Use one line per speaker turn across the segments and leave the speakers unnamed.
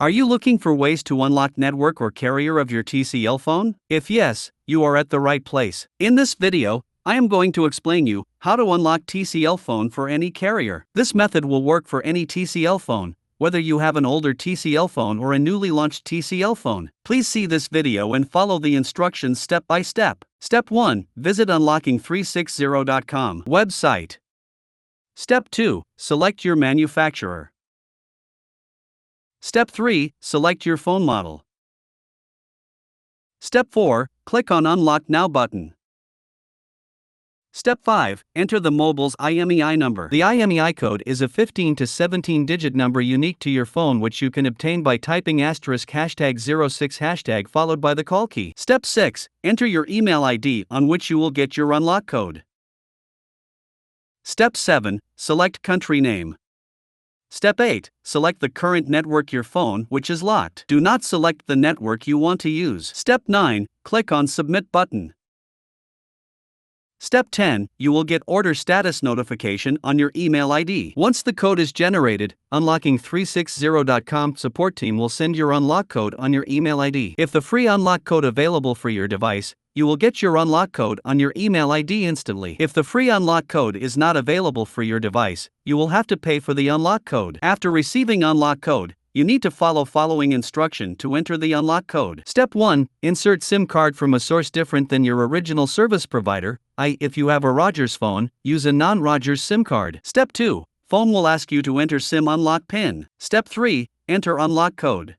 Are you looking for ways to unlock network or carrier of your TCL phone? If yes, you are at the right place. In this video, I am going to explain you how to unlock TCL phone for any carrier. This method will work for any TCL phone, whether you have an older TCL phone or a newly launched TCL phone. Please see this video and follow the instructions step by step. Step 1. Visit unlocking360.com website. Step 2. Select your manufacturer. Step 3. Select your phone model. Step 4. Click on Unlock Now button. Step 5. Enter the mobile's IMEI number. The IMEI code is a 15 to 17-digit number unique to your phone, which you can obtain by typing *#06# followed by the call key. Step 6. Enter your email ID on which you will get your unlock code. Step 7. Select country name. Step 8. Select the current network your phone which is locked. Do not select the network you want to use. Step 9. Click on Submit button. Step 10. You will get order status notification on your email ID. Once the code is generated, unlocking360.com support team will send your unlock code on your email ID. If the free unlock code available for your device, you will get your unlock code on your email ID instantly. If the free unlock code is not available for your device, you will have to pay for the unlock code. After receiving unlock code, you need to follow following instruction to enter the unlock code. Step 1. Insert SIM card from a source different than your original service provider. If you have a Rogers phone, use a non-Rogers SIM card. Step 2. Phone will ask you to enter SIM unlock PIN. Step 3. Enter unlock code.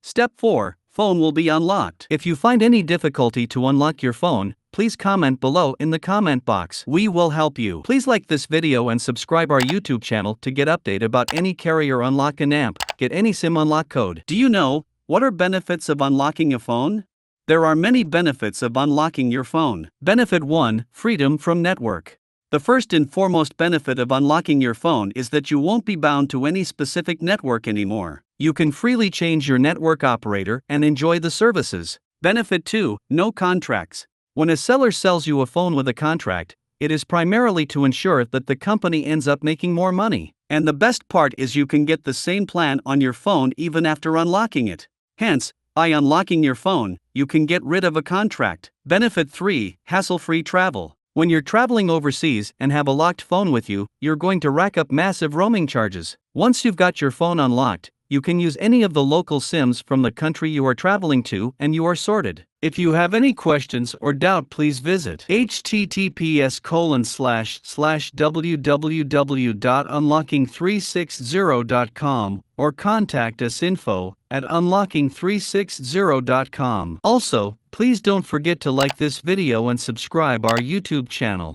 Step 4. Phone will be unlocked. If you find any difficulty to unlock your phone, please comment below in the comment box. We will help you. Please like this video and subscribe our YouTube channel to get update about any carrier unlock and get any SIM unlock code. Do you know what are benefits of unlocking a phone? There are many benefits of unlocking your phone. Benefit 1. Freedom from network. The first and foremost benefit of unlocking your phone is that you won't be bound to any specific network anymore. You can freely change your network operator and enjoy the services. Benefit 2. No contracts. When a seller sells you a phone with a contract, it is primarily to ensure that the company ends up making more money. And the best part is you can get the same plan on your phone even after unlocking it. Hence, by unlocking your phone, you can get rid of a contract. Benefit 3. Hassle-free travel. When you're traveling overseas and have a locked phone with you, you're going to rack up massive roaming charges. Once you've got your phone unlocked, you can use any of the local SIMs from the country you are traveling to and you are sorted. If you have any questions or doubt, please visit https://www.unlocking360.com or contact us info@unlocking360.com. Also, please don't forget to like this video and subscribe our YouTube channel.